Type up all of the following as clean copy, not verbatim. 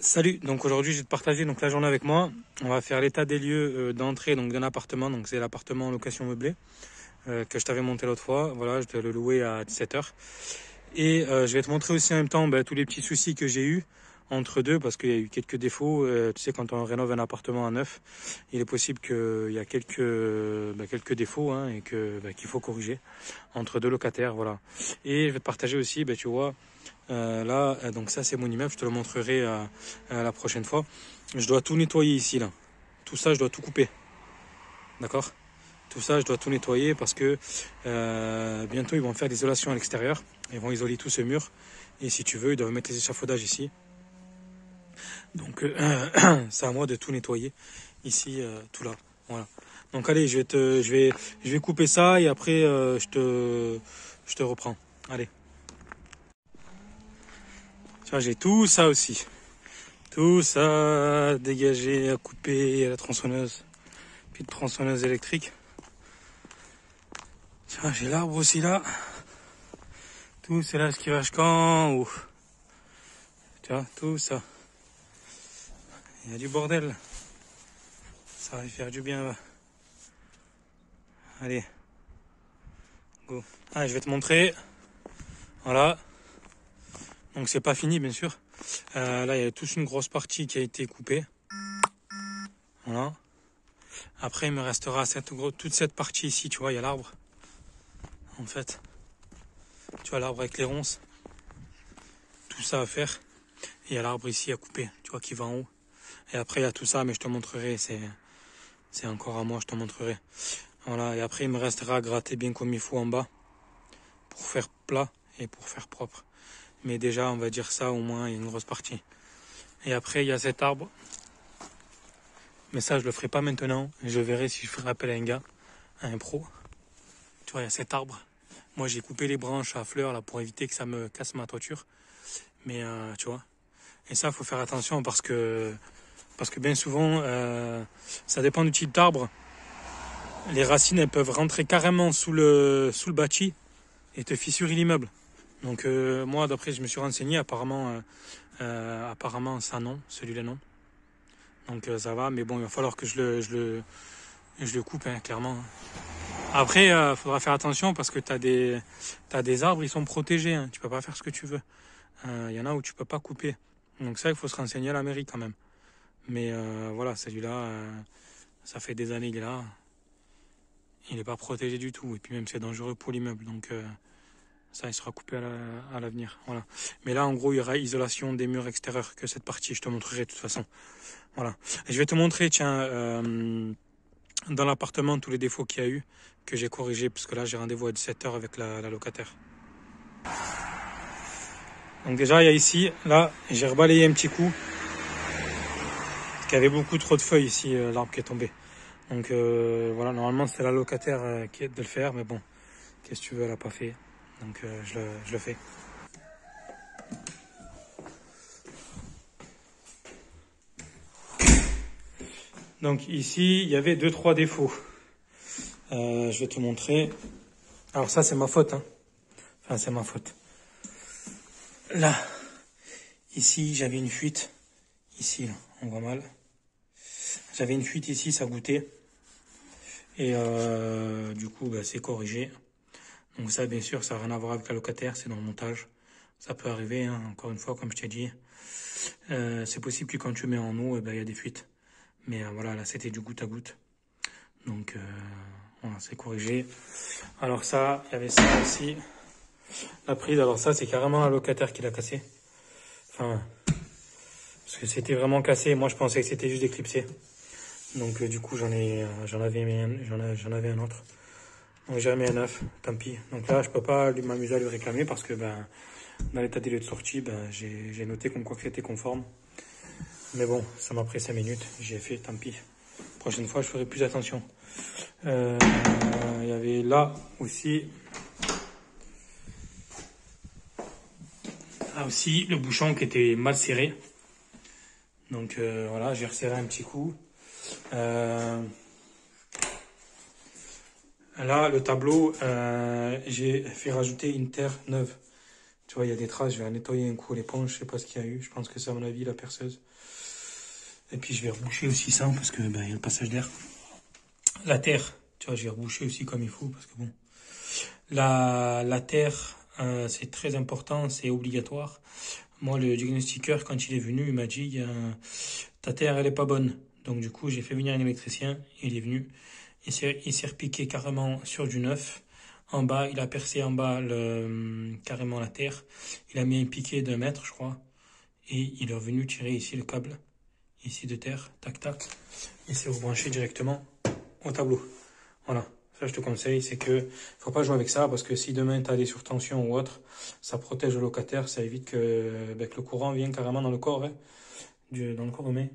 Salut, donc aujourd'hui je vais te partager donc la journée avec moi. On va faire l'état des lieux d'entrée donc d'un appartement, donc c'est l'appartement en location meublée que je t'avais monté l'autre fois. Voilà, je dois le louer à 17h. Et je vais te montrer aussi en même temps tous les petits soucis que j'ai eu entre deux parce qu'il y a eu quelques défauts. Tu sais, quand on rénove un appartement à neuf, il est possible qu'il y a quelques défauts et qu'il faut corriger entre deux locataires. Voilà. Et je vais te partager aussi, tu vois. Là, donc ça c'est mon immeuble, je te le montrerai la prochaine fois. Je dois tout nettoyer ici, là. Tout ça, je dois tout couper. D'accord? Tout ça, je dois tout nettoyer parce que bientôt ils vont faire l'isolation à l'extérieur. Ils vont isoler tout ce mur. Et si tu veux, ils doivent mettre les échafaudages ici. Donc c'est à moi de tout nettoyer ici, tout là. Voilà. Donc allez, je vais couper ça et après je te reprends. Allez. Tu vois, j'ai tout ça aussi. Tout ça dégagé, à couper à la tronçonneuse. Puis de tronçonneuse électrique. Tiens, j'ai l'arbre aussi là. Tout c'est là ce qui va jusqu'en haut. Tu vois, tout ça. Il y a du bordel. Ça va lui faire du bien là. Allez. Go. Allez, je vais te montrer. Voilà. Donc c'est pas fini bien sûr. Là il y a toute une grosse partie qui a été coupée. Voilà. Après il me restera toute cette partie ici, tu vois, il y a l'arbre. En fait. Tu vois l'arbre avec les ronces. Tout ça à faire. Et il y a l'arbre ici à couper, tu vois, qui va en haut. Et après il y a tout ça, mais je te montrerai, c'est encore à moi, je te montrerai. Voilà, et après il me restera à gratter bien comme il faut en bas. Pour faire plat et pour faire propre. Mais déjà on va dire ça, au moins il y a une grosse partie. Et après il y a cet arbre. Mais ça je le ferai pas maintenant. Je verrai si je ferai appel à un gars, à un pro. Tu vois, il y a cet arbre. Moi j'ai coupé les branches à fleurs là pour éviter que ça me casse ma toiture. Mais tu vois. Et ça faut faire attention parce que bien souvent ça dépend du type d'arbre. Les racines elles peuvent rentrer carrément sous le bâti et te fissurer l'immeuble. Donc moi d'après je me suis renseigné, apparemment ça non, celui-là non. Donc ça va, mais bon il va falloir que je le coupe clairement. Après faudra faire attention parce que t'as des arbres, ils sont protégés, tu peux pas faire ce que tu veux. Il y en a où tu peux pas couper. Donc ça il faut se renseigner à la mairie quand même. Mais voilà, celui-là ça fait des années il est là. Il n'est pas protégé du tout et puis même c'est dangereux pour l'immeuble. Donc ça, il sera coupé à l'avenir. Voilà. Mais là, en gros, il y aura isolation des murs extérieurs que cette partie. Je te montrerai de toute façon. Voilà. Et je vais te montrer, tiens, dans l'appartement, tous les défauts qu'il y a eu, que j'ai corrigé, parce que là, j'ai rendez-vous à 17h avec la locataire. Donc déjà, il y a ici, là, j'ai rebalayé un petit coup. Parce qu'il y avait beaucoup trop de feuilles ici, l'arbre qui est tombé. Donc voilà, normalement, c'est la locataire qui est de le faire, mais bon, qu'est-ce que tu veux, elle n'a pas fait. Donc je le fais. Donc ici, il y avait 2-3 défauts. Je vais te montrer. Alors ça, c'est ma faute. Enfin, c'est ma faute. Là, ici, j'avais une fuite. Ici, là, on voit mal. J'avais une fuite ici, ça goûtait. Et du coup, c'est corrigé. Donc ça, bien sûr, ça n'a rien à voir avec la locataire, c'est dans le montage. Ça peut arriver, encore une fois, comme je t'ai dit. C'est possible que quand tu mets en eau, il y a des fuites. Mais voilà, là, c'était du goutte à goutte. Donc, voilà, c'est corrigé. Alors ça, il y avait ça aussi. La prise, alors ça, c'est carrément un locataire qui l'a cassé. Enfin, parce que c'était vraiment cassé. Moi, je pensais que c'était juste éclipsé. Donc, du coup, j'en avais un autre. Donc, j'ai remis un neuf. Tant pis. Donc là, je peux pas m'amuser à lui réclamer parce que, dans l'état des lieux de sortie, j'ai noté comme quoi que c'était conforme. Mais bon, ça m'a pris 5 minutes. J'ai fait, tant pis. Prochaine fois, je ferai plus attention. Il y avait là aussi. Là aussi, le bouchon qui était mal serré. Donc voilà, j'ai resserré un petit coup. Là, le tableau, j'ai fait rajouter une terre neuve Tu vois, il y a des traces, je vais nettoyer un coup l'éponge, je sais pas ce qu'il y a eu. Je pense que c'est à mon avis la perceuse. Et puis je vais reboucher aussi ça, parce que ben, il y a le passage d'air. La terre, tu vois, je vais reboucher aussi comme il faut, parce que bon. La terre, c'est très important, c'est obligatoire. Moi, le diagnostiqueur, quand il est venu, il m'a dit ta terre, elle est pas bonne. Donc du coup, j'ai fait venir un électricien, il est venu. Il s'est repiqué carrément sur du neuf. En bas, il a percé en bas carrément la terre. Il a mis un piquet d'1 mètre, je crois. Et il est revenu tirer ici le câble, ici de terre, tac tac. Et s'est rebranché directement au tableau. Voilà. Ça, je te conseille, c'est que faut pas jouer avec ça parce que si demain tu as des surtensions ou autre, ça protège le locataire, ça évite que le courant vienne carrément dans le corps, hein, dans le corps humain.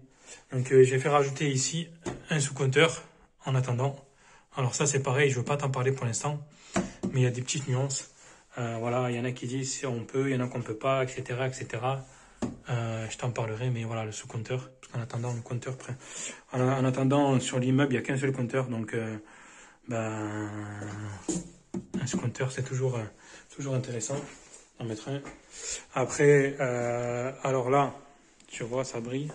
Donc, j'ai fait rajouter ici un sous-compteur en attendant. Alors ça, c'est pareil, je veux pas t'en parler pour l'instant, mais il y a des petites nuances. Voilà, il y en a qui disent si on peut, il y en a qu'on peut pas, etc., etc. Je t'en parlerai, mais voilà, le sous-compteur, parce qu'en attendant, le compteur prêt. En attendant, sur l'immeuble, il n'y a qu'un seul compteur, donc ben, un sous-compteur, c'est toujours intéressant d'en mettre un. Après, alors là, tu vois, ça brille.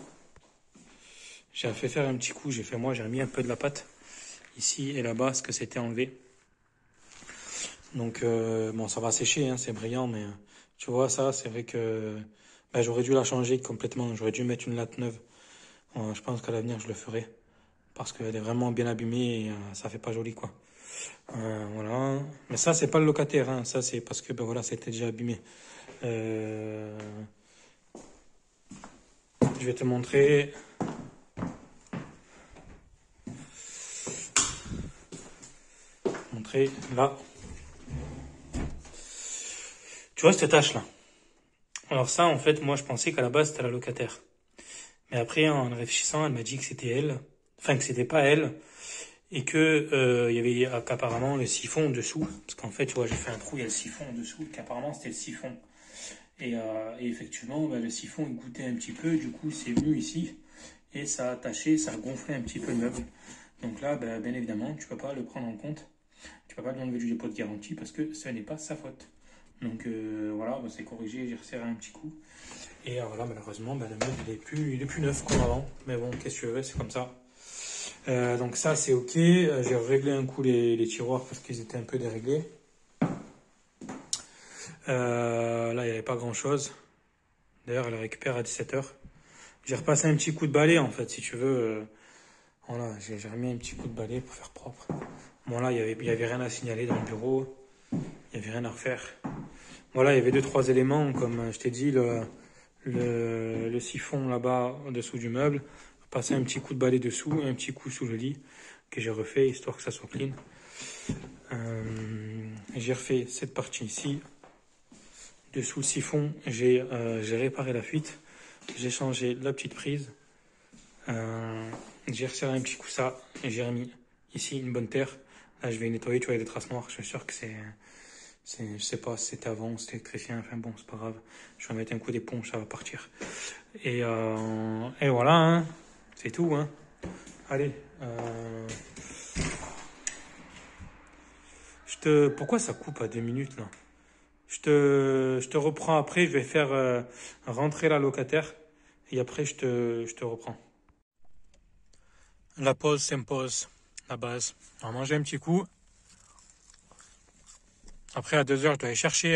J'ai fait faire un petit coup, j'ai remis un peu de la pâte ici et là-bas, parce que c'était enlevé. Donc, bon, ça va sécher, hein, c'est brillant, mais tu vois, ça, c'est vrai que ben, j'aurais dû la changer complètement. J'aurais dû mettre une latte neuve. Je pense qu'à l'avenir, je le ferai. Parce qu'elle est vraiment bien abîmée et ça fait pas joli, quoi. Voilà. Mais ça, c'est pas le locataire, hein. Ça, c'est parce que, ben voilà, c'était déjà abîmé. Je vais te montrer. Là. Tu vois cette tache-là? Alors ça, en fait, moi, je pensais qu'à la base, c'était la locataire. Mais après, en réfléchissant, elle m'a dit que c'était elle. Enfin, que c'était pas elle. Et que il y avait qu'apparemment le siphon en dessous. Parce qu'en fait, tu vois, j'ai fait un trou, il y a le siphon en dessous. Qu'apparemment, c'était le siphon. Et effectivement, ben, le siphon, il goûtait un petit peu. Du coup, c'est venu ici. Et ça a taché, ça a gonflé un petit peu le meuble. Donc là, ben, bien évidemment, tu peux pas le prendre en compte. Tu peux pas lui enlever du dépôt de garantie parce que ce n'est pas sa faute. Donc voilà, ben, c'est corrigé, j'ai resserré un petit coup. Et voilà, malheureusement, ben, le meuble il est plus neuf comme avant. Mais bon, qu'est-ce que tu veux, c'est comme ça. Donc ça, c'est ok. J'ai réglé un coup les tiroirs parce qu'ils étaient un peu déréglés. Là, il n'y avait pas grand-chose. D'ailleurs, elle récupère à 17h. J'ai repassé un petit coup de balai, en fait, si tu veux. Voilà, j'ai remis un petit coup de balai pour faire propre. Bon, là, il y avait rien à signaler dans le bureau. Il n'y avait rien à refaire. Voilà, il y avait 2-3 éléments, comme je t'ai dit, le siphon là-bas, en dessous du meuble. Passer un petit coup de balai dessous, un petit coup sous le lit, que j'ai refait, histoire que ça soit clean. J'ai refait cette partie ici. Dessous le siphon, j'ai réparé la fuite. J'ai changé la petite prise. J'ai resserré un petit coup ça et j'ai remis ici une bonne terre. Là, je vais nettoyer, tu vois, il y a des traces noires. Je suis sûr que je sais pas si c'était avant, c'était électricien. Enfin bon, c'est pas grave. Je vais mettre un coup d'éponge, ça va partir. Et voilà, hein. C'est tout, hein. Allez. Pourquoi ça coupe à 2 minutes là? Je te reprends après. Je vais faire rentrer la locataire et après je te reprends. La pause s'impose, la base. On va manger un petit coup. Après, à 2h, je dois aller chercher.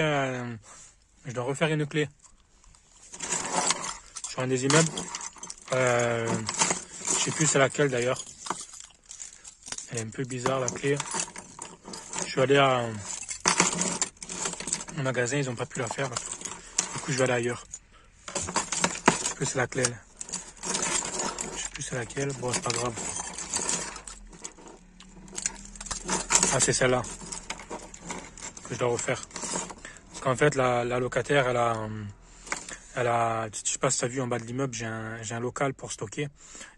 Je dois refaire une clé sur un des immeubles. Je sais plus c'est laquelle d'ailleurs. Elle est un peu bizarre la clé. Je suis allé au magasin, ils n'ont pas pu la faire. Du coup, je vais aller ailleurs. Je sais plus c'est laquelle. Je sais plus c'est laquelle. Bon, c'est pas grave. Ah, c'est celle-là que je dois refaire. Parce qu'en fait, la locataire, elle a, je sais pas si tu as vu en bas de l'immeuble, j'ai un local pour stocker.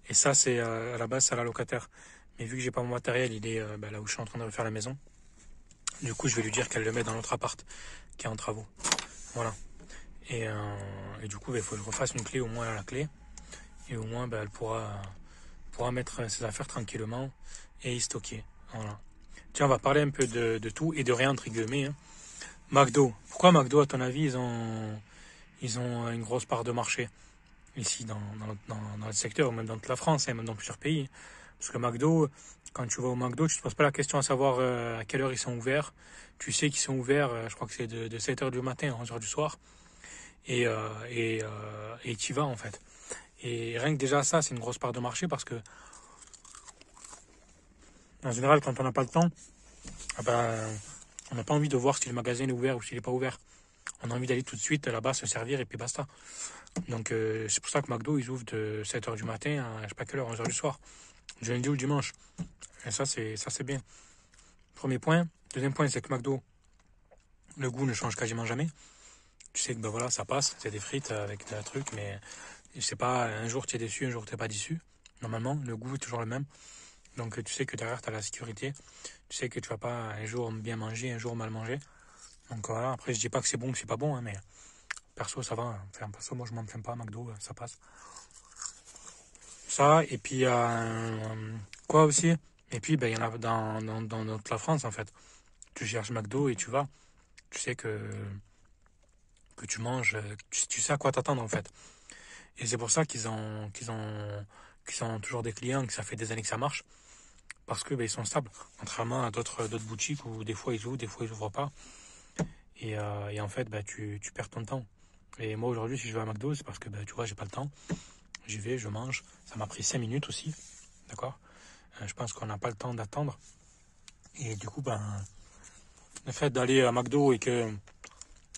Et ça, c'est à la base, c'est la locataire. Mais vu que j'ai pas mon matériel, il est là où je suis en train de refaire la maison. Du coup, je vais lui dire qu'elle le met dans l'autre appart qui est en travaux. Voilà. Et du coup, il faut que je refasse une clé, au moins elle a la clé. Et au moins, elle pourra mettre ses affaires tranquillement et y stocker. Voilà. Tiens, on va parler un peu de tout et de rien, entre guillemets. Hein. McDo. Pourquoi McDo, à ton avis, ils ont une grosse part de marché ici, dans le secteur, même dans toute la France, et même dans plusieurs pays. Parce que McDo, quand tu vas au McDo, tu ne te poses pas la question à savoir à quelle heure ils sont ouverts. Tu sais qu'ils sont ouverts, je crois que c'est de 7h du matin à 11h du soir. Et tu y vas, en fait. Et rien que déjà ça, c'est une grosse part de marché parce que, en général, quand on n'a pas le temps, ah ben, on n'a pas envie de voir si le magasin est ouvert ou s'il n'est pas ouvert. On a envie d'aller tout de suite là-bas se servir et puis basta. Donc c'est pour ça que McDo, ils ouvrent de 7h du matin à je sais pas quelle heure, 11h du soir. Du lundi ou le dimanche. Et ça, c'est bien. Premier point. Deuxième point, c'est que McDo, le goût ne change quasiment jamais. Tu sais que ben voilà, ça passe. C'est des frites avec un truc, mais je sais pas, un jour tu es déçu, un jour tu n'es pas déçu. Normalement, le goût est toujours le même. Donc tu sais que derrière, tu as la sécurité. Tu sais que tu vas pas un jour bien manger, un jour mal manger. Donc voilà, après je dis pas que c'est bon ou que c'est pas bon, hein, mais perso ça va. Enfin, perso, moi je m'en plains pas, McDo, ça passe. Ça, et puis quoi aussi? Et puis ben, il y en a dans toute la France en fait. Tu cherches McDo et tu vas. Tu sais que tu manges, tu sais à quoi t'attendre en fait. Et c'est pour ça qu'ils ont toujours des clients, que ça fait des années que ça marche. Parce que ben, ils sont stables. Contrairement à d'autres boutiques où des fois ils ouvrent, des fois ils ouvrent pas. Et en fait, ben, tu perds ton temps. Et moi aujourd'hui, si je vais à McDo, c'est parce que ben, tu vois, j'ai pas le temps. J'y vais, je mange. Ça m'a pris 5 minutes aussi. D'accord? Je pense qu'on n'a pas le temps d'attendre. Et du coup, ben, le fait d'aller à McDo et que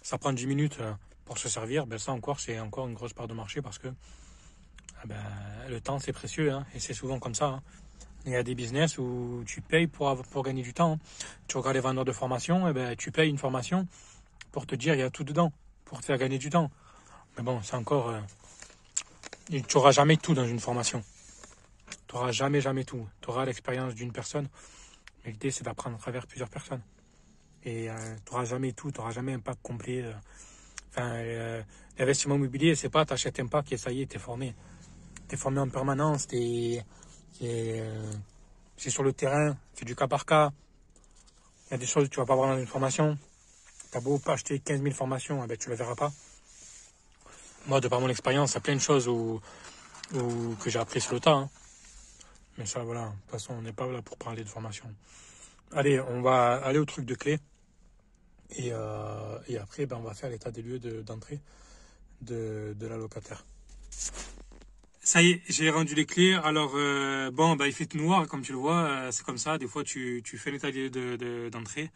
ça prend 10 minutes pour se servir, ben ça encore, c'est encore une grosse part de marché parce que ben, le temps, c'est précieux. Hein, et c'est souvent comme ça. Hein. Il y a des business où tu payes pour gagner du temps. Hein. Tu regardes les vendeurs de formation, et ben, tu payes une formation pour te dire il y a tout dedans, pour te faire gagner du temps. Mais bon, c'est encore... tu n'auras jamais tout dans une formation. Tu n'auras jamais tout. Tu auras l'expérience d'une personne. Mais l'idée, c'est d'apprendre à travers plusieurs personnes. Et tu n'auras jamais tout. Tu n'auras jamais un pack complet. L'investissement immobilier, c'est pas t'achètes un pack et ça y est, t'es formé. T'es formé en permanence. C'est sur le terrain. C'est du cas par cas. Il y a des choses que tu vas pas voir dans une formation. Tu as beau pas acheter 15 000 formations, eh ben, tu ne le verras pas. Moi, de par mon expérience, il y a plein de choses que j'ai appris sur le tas. Hein. Mais ça, voilà. De toute façon, on n'est pas là pour parler de formation. Allez, on va aller au truc de clé. Et après, ben, on va faire l'état des lieux d'entrée de la locataire. Ça y est, j'ai rendu les clés. Alors, bon, bah, il fait tout noir, comme tu le vois. C'est comme ça. Des fois, tu fais l'état des lieux d'entrée.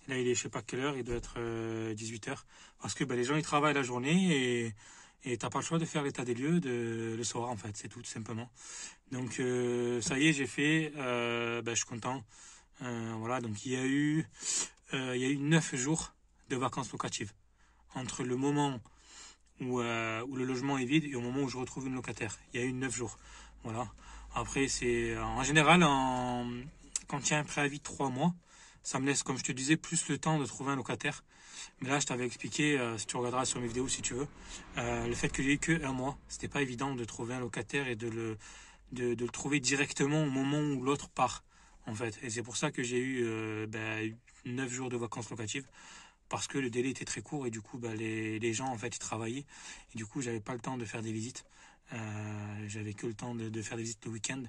Là, il est, je sais pas quelle heure, il doit être 18h. Parce que bah, les gens, ils travaillent la journée et t'as pas le choix de faire l'état des lieux le soir, en fait. C'est tout simplement. Donc, ça y est, j'ai fait. Bah, je suis content. Voilà, donc il y a eu 9 jours de vacances locatives. Entre le moment où le logement est vide et au moment où je retrouve une locataire. Il y a eu 9 jours. Voilà. Après, c'est en général, quand il y a un préavis de 3 mois, ça me laisse, comme je te disais, plus le temps de trouver un locataire. Mais là, je t'avais expliqué, si tu regarderas sur mes vidéos si tu veux, le fait que j'ai eu que 1 mois. C'était pas évident de trouver un locataire et de le trouver directement au moment où l'autre part, en fait. Et c'est pour ça que j'ai eu 9 jours de vacances locatives. Parce que le délai était très court et du coup, bah, les gens, en fait, ils travaillaient. Et du coup, j'avais pas le temps de faire des visites. J'avais que le temps de faire des visites le week-end.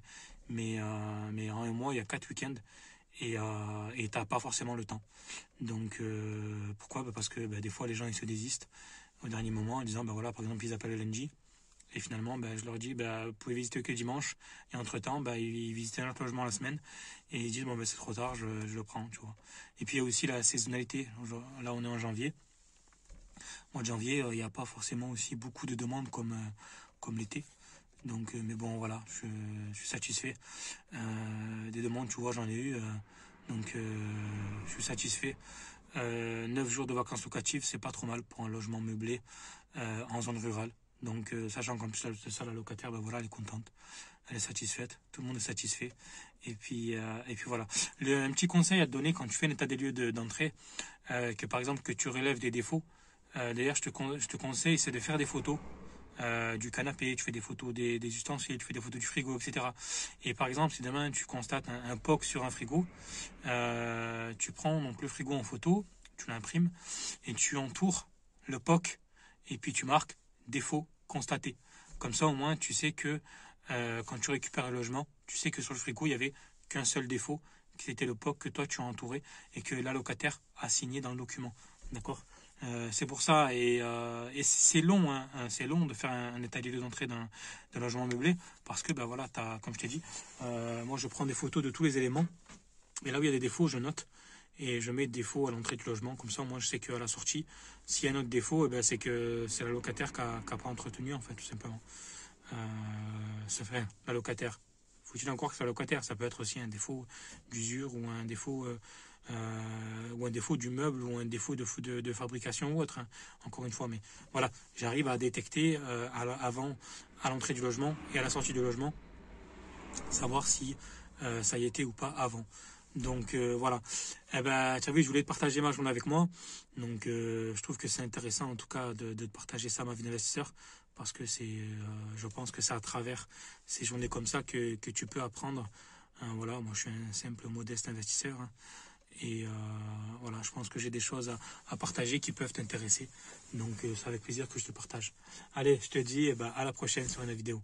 Mais en 1 mois, il y a 4 week-ends. Et t'as pas forcément le temps. Donc pourquoi? Parce que des fois les gens ils se désistent au dernier moment en disant voilà, par exemple ils appellent le lundi et finalement je leur dis vous pouvez visiter que dimanche et entre temps ils visitent un autre logement la semaine et ils disent c'est trop tard, je le prends, tu vois. Et puis il y a aussi la saisonnalité. Là on est en janvier. Au mois de janvier il n'y a pas forcément aussi beaucoup de demandes comme l'été. Donc, mais bon, voilà, je suis satisfait. Des demandes, tu vois, j'en ai eu. Donc, je suis satisfait. 9 jours de vacances locatives, c'est pas trop mal pour un logement meublé en zone rurale. Donc, sachant qu'en plus, la locataire, voilà, elle est contente. Elle est satisfaite. Tout le monde est satisfait. Et puis voilà. Un petit conseil à te donner quand tu fais un état des lieux d'entrée, que par exemple, que tu relèves des défauts. D'ailleurs, je te conseille, c'est de faire des photos du canapé, tu fais des photos des ustensiles, tu fais des photos du frigo, etc. Et par exemple, si demain tu constates un POC sur un frigo, tu prends donc le frigo en photo, tu l'imprimes et tu entoures le POC et puis tu marques défaut constaté. Comme ça, au moins, tu sais que quand tu récupères un logement, tu sais que sur le frigo, il n'y avait qu'un seul défaut, qui était le POC que toi tu as entouré et que l'allocataire a signé dans le document. D'accord. C'est pour ça, et c'est long, hein, c'est long de faire un état des lieux d'entrée d'un logement meublé, parce que, ben voilà, comme je t'ai dit, moi je prends des photos de tous les éléments, et là où il y a des défauts, je note, et je mets défaut à l'entrée du logement, comme ça moi je sais qu'à la sortie, s'il y a un autre défaut, eh ben, c'est que c'est la locataire qui n'a pas entretenu, en fait, tout simplement. Ça fait la locataire. Faut-il encore que ce soit locataire? Ça peut être aussi un défaut d'usure ou un défaut du meuble ou un défaut de fabrication ou autre, hein, encore une fois. Mais voilà, j'arrive à détecter avant, à l'entrée du logement et à la sortie du logement, savoir si ça y était ou pas avant. Donc voilà. Eh ben, tu as vu, je voulais te partager ma journée avec moi. Donc je trouve que c'est intéressant en tout cas de partager ça à ma vie d'investisseur. Parce que je pense que c'est à travers ces journées comme ça que tu peux apprendre. Voilà, moi je suis un simple modeste investisseur. Hein, et voilà, je pense que j'ai des choses à partager qui peuvent t'intéresser. Donc c'est avec plaisir que je te partage. Allez, je te dis à la prochaine sur une vidéo.